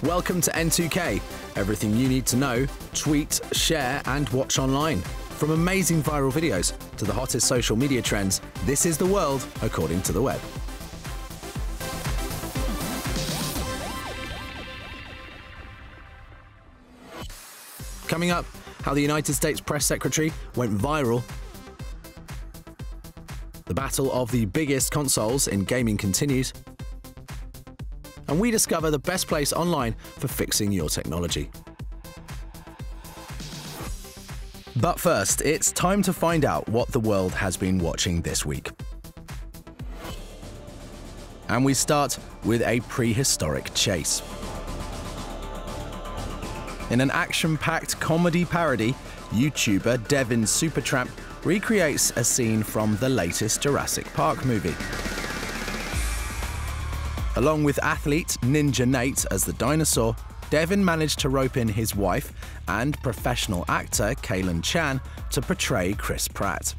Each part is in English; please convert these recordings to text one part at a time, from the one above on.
Welcome to N2K, everything you need to know, tweet, share and watch online. From amazing viral videos to the hottest social media trends, this is the world according to the web. Coming up, how the United States press secretary went viral. The battle of the biggest consoles in gaming continues. And we discover the best place online for fixing your technology. But first, it's time to find out what the world has been watching this week. And we start with a prehistoric chase. In an action-packed comedy parody, YouTuber Devin Supertramp recreates a scene from the latest Jurassic Park movie. Along with athlete Ninja Nate as the dinosaur, Devin managed to rope in his wife and professional actor Kalen Chan to portray Chris Pratt.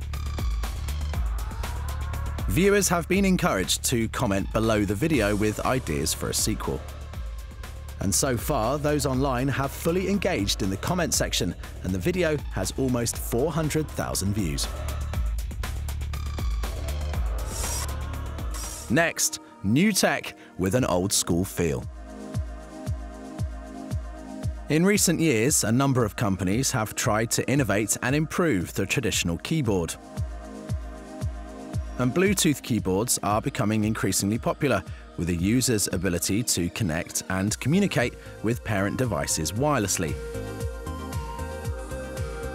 Viewers have been encouraged to comment below the video with ideas for a sequel. And so far, those online have fully engaged in the comment section, and the video has almost 400,000 views. Next, new tech with an old-school feel. In recent years, a number of companies have tried to innovate and improve the traditional keyboard. And Bluetooth keyboards are becoming increasingly popular, with a user's ability to connect and communicate with parent devices wirelessly.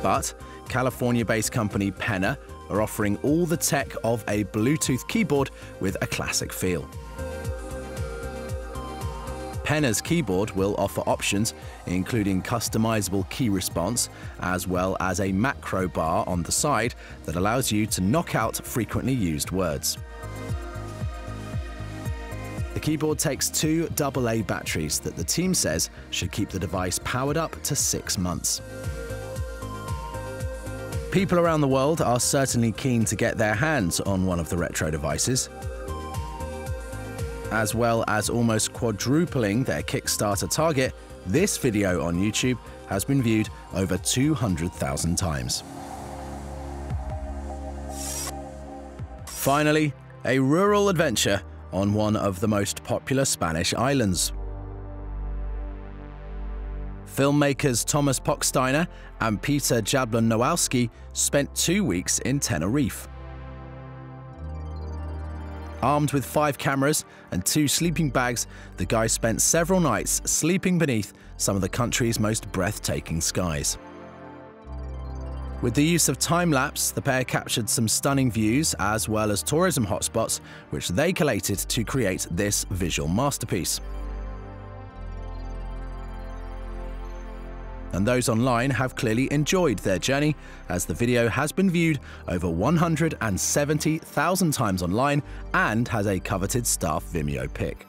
But California-based company Penna are offering all the tech of a Bluetooth keyboard with a classic feel. Penna's keyboard will offer options including customizable key response, as well as a macro bar on the side that allows you to knock out frequently used words. The keyboard takes two AA batteries that the team says should keep the device powered up to 6 months. People around the world are certainly keen to get their hands on one of the retro devices. As well as almost quadrupling their Kickstarter target, this video on YouTube has been viewed over 200,000 times. Finally, a rural adventure on one of the most popular Spanish islands. Filmmakers Thomas Pochsteiner and Peter Jablon-Nowalski spent 2 weeks in Tenerife. Armed with 5 cameras and 2 sleeping bags, the guys spent several nights sleeping beneath some of the country's most breathtaking skies. With the use of time-lapse, the pair captured some stunning views as well as tourism hotspots, which they collated to create this visual masterpiece. And those online have clearly enjoyed their journey, as the video has been viewed over 170,000 times online and has a coveted staff Vimeo pick.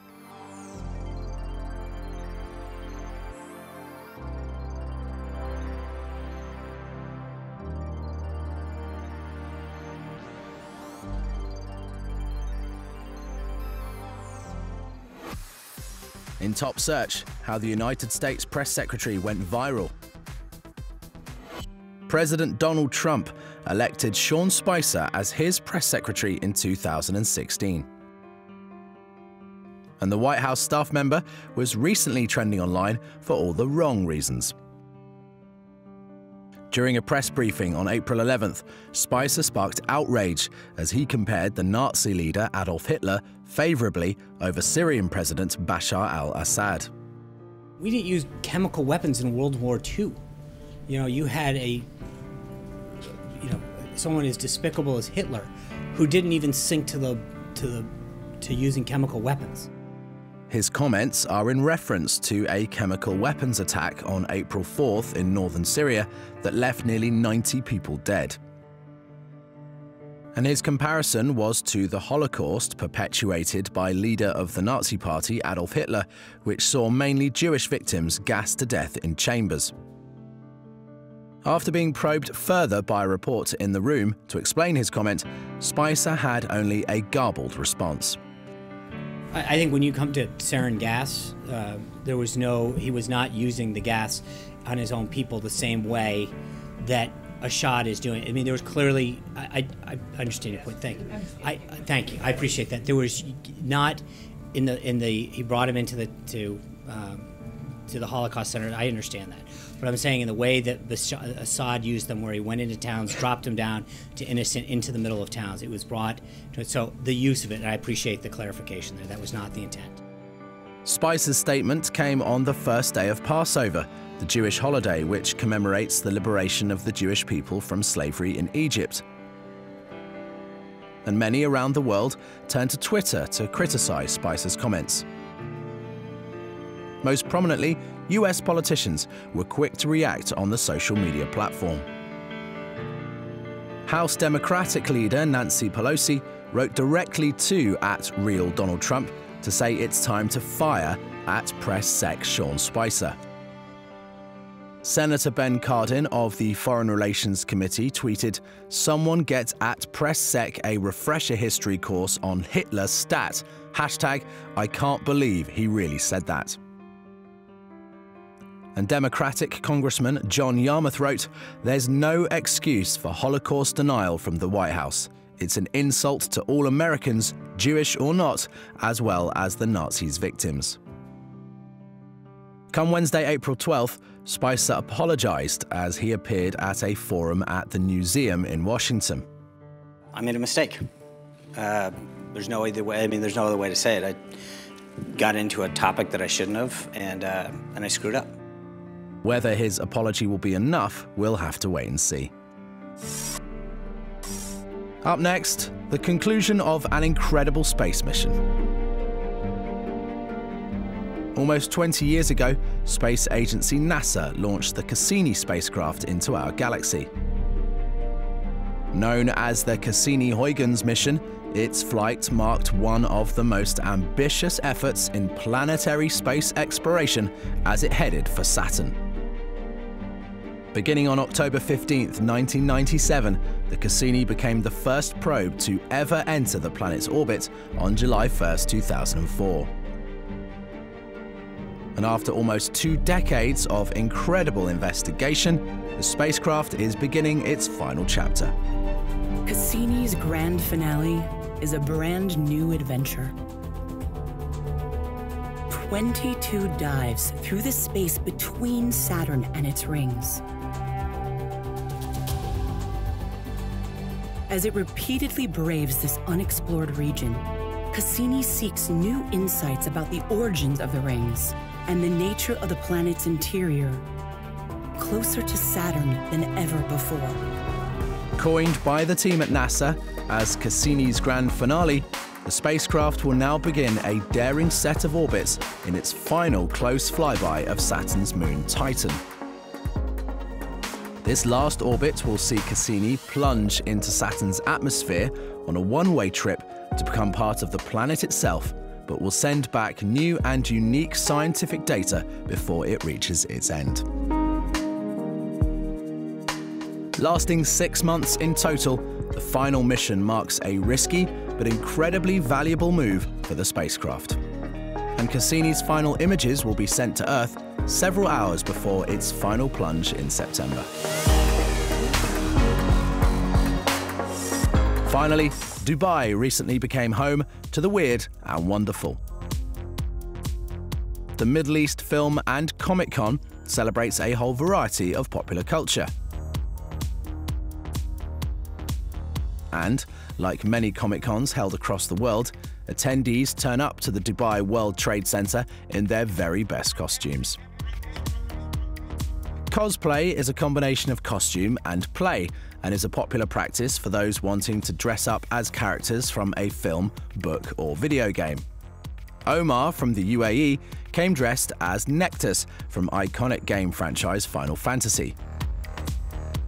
In top search, how the United States press secretary went viral. President Donald Trump elected Sean Spicer as his press secretary in 2016. And the White House staff member was recently trending online for all the wrong reasons. During a press briefing on April 11th, Spicer sparked outrage as he compared the Nazi leader Adolf Hitler favorably over Syrian President Bashar al-Assad. We didn't use chemical weapons in World War II. You had someone as despicable as Hitler who didn't even sink to using chemical weapons. His comments are in reference to a chemical weapons attack on April 4th in northern Syria that left nearly 90 people dead. And his comparison was to the Holocaust perpetuated by leader of the Nazi Party Adolf Hitler, which saw mainly Jewish victims gassed to death in chambers. After being probed further by a reporter in the room to explain his comment, Spicer had only a garbled response. I think when you come to sarin gas, he was not using the gas on his own people the same way that Assad is doing. I mean, there was clearly, I understand your point. Thank you. Thank you. I appreciate that. There was not he brought him into to the Holocaust Center. I understand that. But I'm saying in the way that Assad used them, where he went into towns, dropped them down to innocent into the middle of towns, it was brought to it. So the use of it, and I appreciate the clarification there, that was not the intent. Spicer's statement came on the first day of Passover, the Jewish holiday which commemorates the liberation of the Jewish people from slavery in Egypt. And many around the world turned to Twitter to criticize Spicer's comments. Most prominently, US politicians were quick to react on the social media platform. House Democratic leader Nancy Pelosi wrote directly to @RealDonaldTrump to say it's time to fire @PressSec Sean Spicer. Senator Ben Cardin of the Foreign Relations Committee tweeted, "Someone get @PressSec a refresher history course on Hitler stat. #I can't believe he really said that." And Democratic Congressman John Yarmouth wrote, "There's no excuse for Holocaust denial from the White House. It's an insult to all Americans, Jewish or not, as well as the Nazis' victims." Come Wednesday, April 12th, Spicer apologized as he appeared at a forum at the Museum in Washington. I made a mistake. There's no other way. There's no other way to say it. I got into a topic that I shouldn't have, and I screwed up. Whether his apology will be enough, we'll have to wait and see. Up next, the conclusion of an incredible space mission. Almost 20 years ago, space agency NASA launched the Cassini spacecraft into our galaxy. Known as the Cassini-Huygens mission, its flight marked one of the most ambitious efforts in planetary space exploration as it headed for Saturn. Beginning on October 15, 1997, the Cassini became the first probe to ever enter the planet's orbit on July 1, 2004. And after almost 2 decades of incredible investigation, the spacecraft is beginning its final chapter. Cassini's grand finale is a brand new adventure. 22 dives through the space between Saturn and its rings. As it repeatedly braves this unexplored region, Cassini seeks new insights about the origins of the rings and the nature of the planet's interior, closer to Saturn than ever before. Coined by the team at NASA as Cassini's grand finale, the spacecraft will now begin a daring set of orbits in its final close flyby of Saturn's moon Titan. This last orbit will see Cassini plunge into Saturn's atmosphere on a one-way trip to become part of the planet itself, but will send back new and unique scientific data before it reaches its end. Lasting 6 months in total, the final mission marks a risky but incredibly valuable move for the spacecraft. And Cassini's final images will be sent to Earth several hours before its final plunge in September. Finally, Dubai recently became home to the weird and wonderful. The Middle East Film and Comic Con celebrates a whole variety of popular culture. And, like many Comic-Cons held across the world, attendees turn up to the Dubai World Trade Center in their very best costumes. Cosplay is a combination of costume and play, and is a popular practice for those wanting to dress up as characters from a film, book, or video game. Omar from the UAE came dressed as Nectus from iconic game franchise Final Fantasy.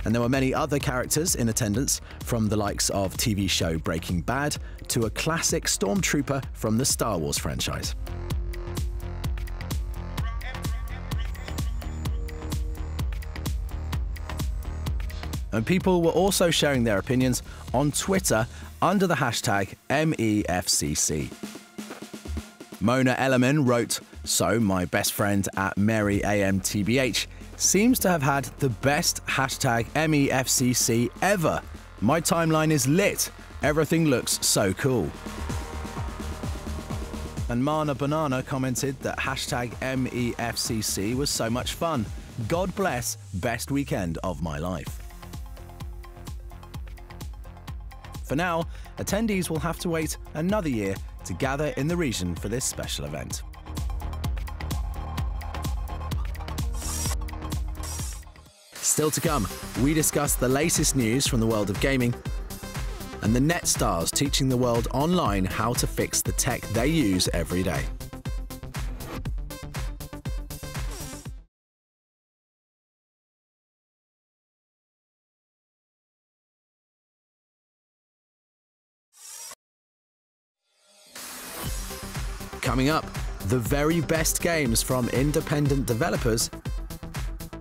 And there were many other characters in attendance, from the likes of TV show Breaking Bad to a classic stormtrooper from the Star Wars franchise. And people were also sharing their opinions on Twitter under the hashtag MEFCC. Mona Ellerman wrote, "So my best friend at MaryAMTBH seems to have had the best hashtag MEFCC ever. My timeline is lit. Everything looks so cool." And Mana Banana commented that hashtag MEFCC was so much fun. God bless, best weekend of my life. For now, attendees will have to wait another year to gather in the region for this special event. Still to come, we discuss the latest news from the world of gaming and the net stars teaching the world online how to fix the tech they use every day. Coming up, the very best games from independent developers,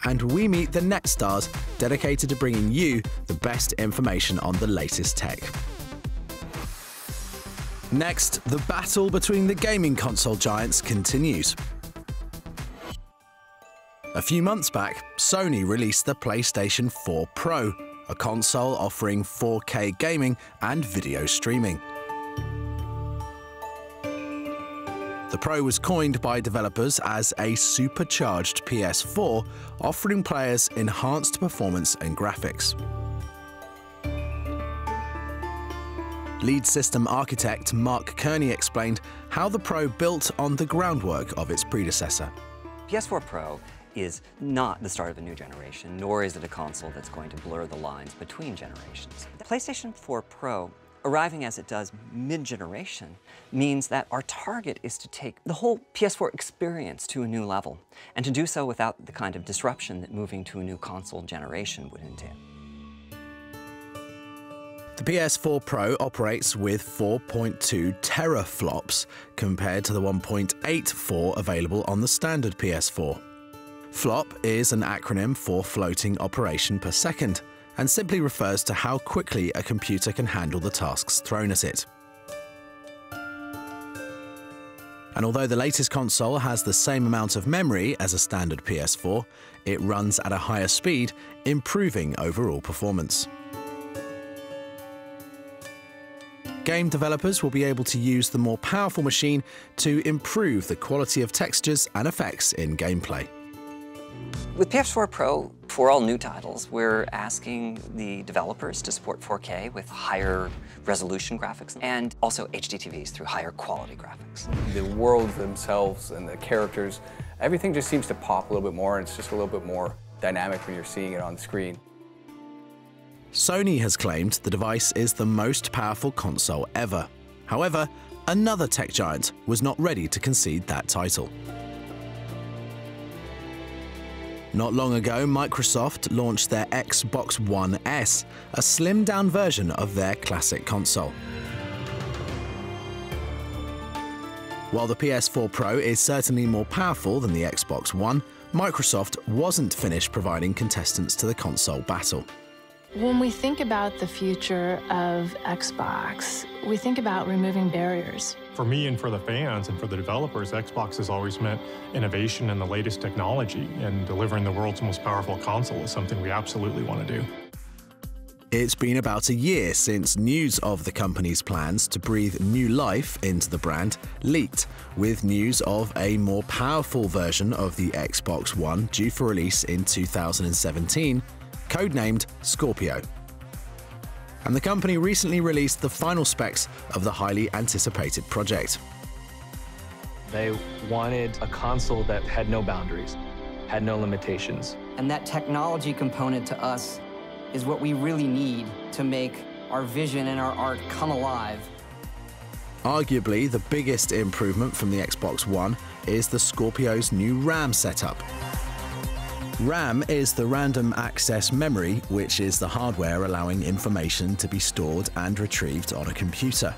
and we meet the net stars dedicated to bringing you the best information on the latest tech. Next, the battle between the gaming console giants continues. A few months back, Sony released the PlayStation 4 Pro, a console offering 4K gaming and video streaming. The Pro was coined by developers as a supercharged PS4, offering players enhanced performance and graphics. Lead system architect Mark Kearney explained how the Pro built on the groundwork of its predecessor. PS4 Pro is not the start of a new generation, nor is it a console that's going to blur the lines between generations. The PlayStation 4 Pro, arriving as it does mid-generation, means that our target is to take the whole PS4 experience to a new level, and to do so without the kind of disruption that moving to a new console generation would entail. The PS4 Pro operates with 4.2 teraflops compared to the 1.84 available on the standard PS4. FLOP is an acronym for floating operation per second, and simply refers to how quickly a computer can handle the tasks thrown at it. And although the latest console has the same amount of memory as a standard PS4, it runs at a higher speed, improving overall performance. Game developers will be able to use the more powerful machine to improve the quality of textures and effects in gameplay. With PS4 Pro, for all new titles, we're asking the developers to support 4K with higher resolution graphics and also HDTVs through higher quality graphics. The worlds themselves and the characters, everything just seems to pop a little bit more, and it's just a little bit more dynamic when you're seeing it on screen. Sony has claimed the device is the most powerful console ever. However, another tech giant was not ready to concede that title. Not long ago, Microsoft launched their Xbox One S, a slimmed-down version of their classic console. While the PS4 Pro is certainly more powerful than the Xbox One, Microsoft wasn't finished providing contestants to the console battle. When we think about the future of Xbox, we think about removing barriers. For me and for the fans and for the developers, Xbox has always meant innovation and the latest technology, and delivering the world's most powerful console is something we absolutely want to do. It's been about a year since news of the company's plans to breathe new life into the brand leaked, with news of a more powerful version of the Xbox One due for release in 2017, codenamed Scorpio. And the company recently released the final specs of the highly anticipated project. They wanted a console that had no boundaries, had no limitations. And that technology component to us is what we really need to make our vision and our art come alive. Arguably, the biggest improvement from the Xbox One is the Scorpio's new RAM setup. RAM is the random access memory, which is the hardware allowing information to be stored and retrieved on a computer.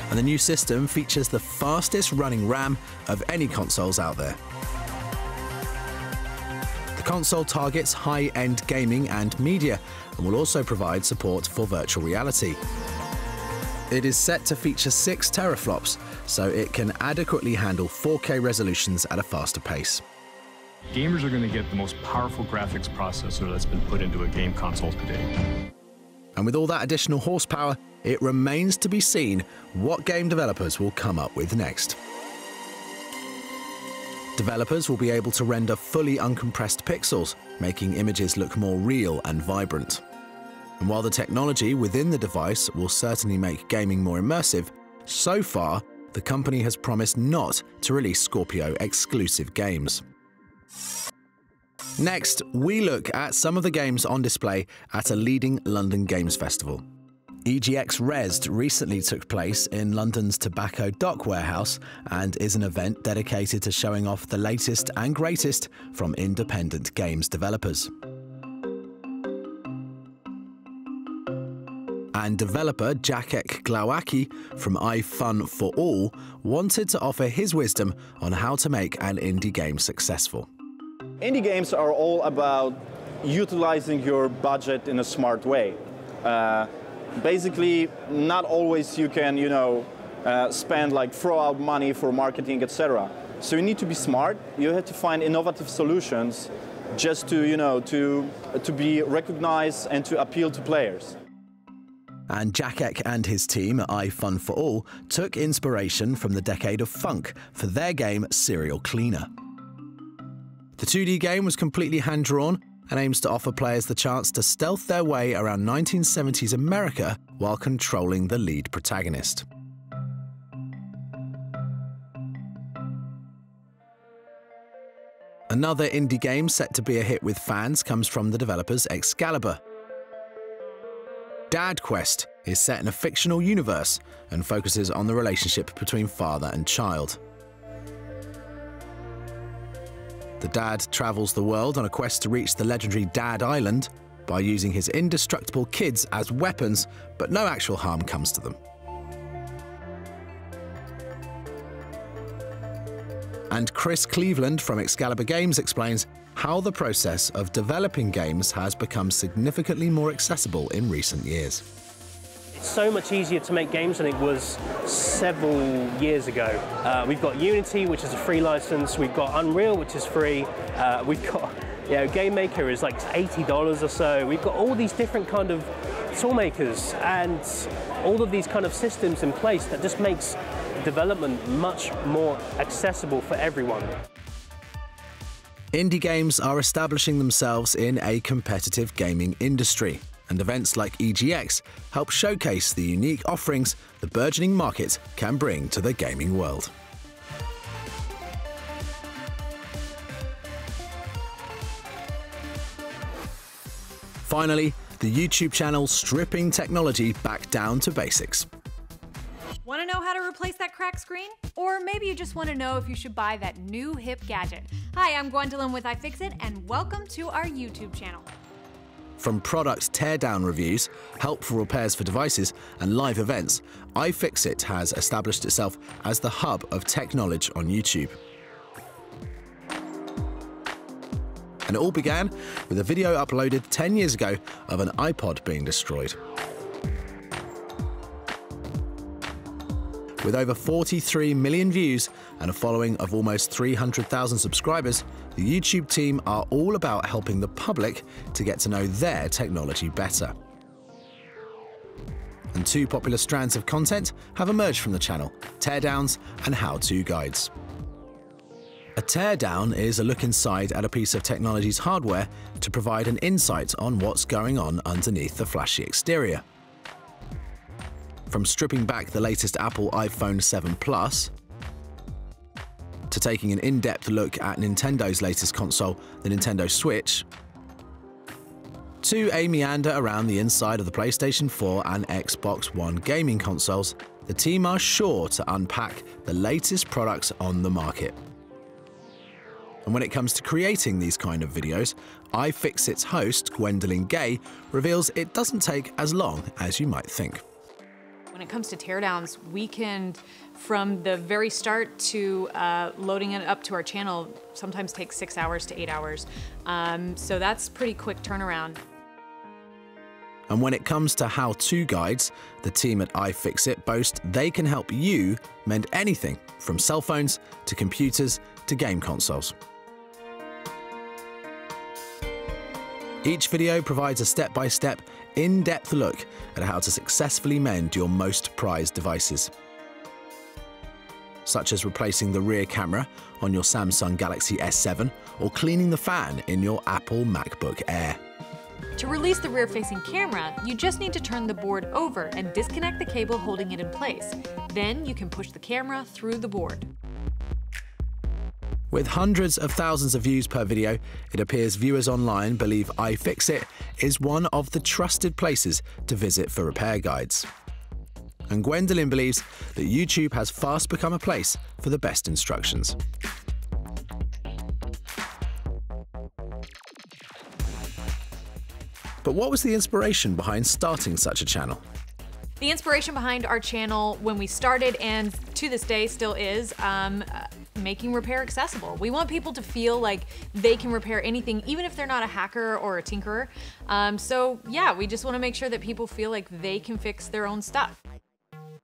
And the new system features the fastest running RAM of any consoles out there. The console targets high-end gaming and media, and will also provide support for virtual reality. It is set to feature 6 teraflops, so it can adequately handle 4K resolutions at a faster pace. Gamers are going to get the most powerful graphics processor that's been put into a game console today. And with all that additional horsepower, it remains to be seen what game developers will come up with next. Developers will be able to render fully uncompressed pixels, making images look more real and vibrant. And while the technology within the device will certainly make gaming more immersive, so far, the company has promised not to release Scorpio exclusive games. Next, we look at some of the games on display at a leading London Games Festival. EGX Rezzed recently took place in London's Tobacco Dock Warehouse and is an event dedicated to showing off the latest and greatest from independent games developers. And developer Jacek Glowacki from iFun4All wanted to offer his wisdom on how to make an indie game successful. Indie games are all about utilizing your budget in a smart way. Basically, not always you can, spend throw out money for marketing, etc. So you need to be smart. You have to find innovative solutions just to be recognized and to appeal to players. And Jacek and his team at iFun4All took inspiration from the decade of funk for their game Serial Cleaner. The 2D game was completely hand-drawn and aims to offer players the chance to stealth their way around 1970s America while controlling the lead protagonist. Another indie game set to be a hit with fans comes from the developers Excalibur. Dad Quest is set in a fictional universe and focuses on the relationship between father and child. The dad travels the world on a quest to reach the legendary Dad Island by using his indestructible kids as weapons, but no actual harm comes to them. And Chris Cleveland from Excalibur Games explains how the process of developing games has become significantly more accessible in recent years. It's so much easier to make games than it was several years ago. We've got Unity, which is a free license. We've got Unreal, which is free. We've got, Game Maker is like $80 or so. We've got all these different kind of toolmakers and all of these kind of systems in place that just makes development much more accessible for everyone. Indie games are establishing themselves in a competitive gaming industry, and events like EGX help showcase the unique offerings the burgeoning market can bring to the gaming world. Finally, the YouTube channel stripping technology back down to basics. Want to know how to replace that cracked screen? Or maybe you just want to know if you should buy that new hip gadget. Hi, I'm Gwendolyn with iFixit, and welcome to our YouTube channel. From product teardown reviews, helpful repairs for devices, and live events, iFixit has established itself as the hub of tech knowledge on YouTube. And it all began with a video uploaded 10 years ago of an iPod being destroyed. With over 43 million views and a following of almost 300,000 subscribers, the YouTube team are all about helping the public to get to know their technology better. And 2 popular strands of content have emerged from the channel: teardowns and how-to guides. A teardown is a look inside at a piece of technology's hardware to provide an insight on what's going on underneath the flashy exterior. From stripping back the latest Apple iPhone 7 Plus, to taking an in-depth look at Nintendo's latest console, the Nintendo Switch, to a meander around the inside of the PlayStation 4 and Xbox One gaming consoles, the team are sure to unpack the latest products on the market. And when it comes to creating these kind of videos, iFixit's host, Gwendolyn Gay, reveals it doesn't take as long as you might think. When it comes to teardowns, we can, from the very start to loading it up to our channel, sometimes take 6 hours to 8 hours. So that's pretty quick turnaround. And when it comes to how-to guides, the team at iFixit boast they can help you mend anything from cell phones to computers to game consoles. Each video provides a step-by-step, in-depth look at how to successfully mend your most prized devices, such as replacing the rear camera on your Samsung Galaxy S7 or cleaning the fan in your Apple MacBook Air. To release the rear-facing camera, you just need to turn the board over and disconnect the cable holding it in place. Then you can push the camera through the board. With hundreds of thousands of views per video, it appears viewers online believe iFixit is one of the trusted places to visit for repair guides. And Gwendolyn believes that YouTube has fast become a place for the best instructions. But what was the inspiration behind starting such a channel? The inspiration behind our channel when we started, and to this day still is, making repair accessible. We want people to feel like they can repair anything, even if they're not a hacker or a tinkerer. So yeah, we just want to make sure that people feel like they can fix their own stuff.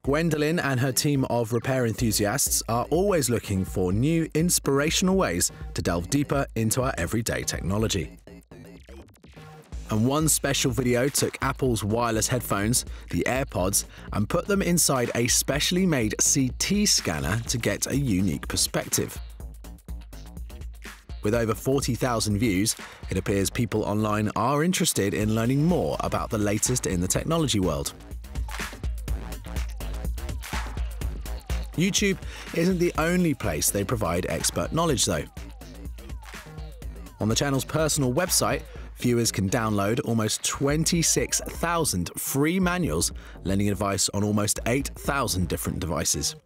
Gwendolyn and her team of repair enthusiasts are always looking for new, inspirational ways to delve deeper into our everyday technology. And one special video took Apple's wireless headphones, the AirPods, and put them inside a specially made CT scanner to get a unique perspective. With over 40,000 views, it appears people online are interested in learning more about the latest in the technology world. YouTube isn't the only place they provide expert knowledge, though. On the channel's personal website, viewers can download almost 26,000 free manuals lending advice on almost 8,000 different devices.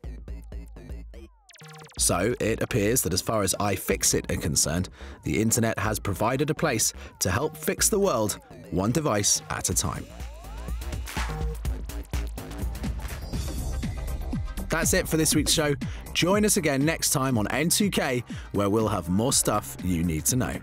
So it appears that as far as iFixit are concerned, the internet has provided a place to help fix the world one device at a time. That's it for this week's show. Join us again next time on N2K, where we'll have more stuff you need to know.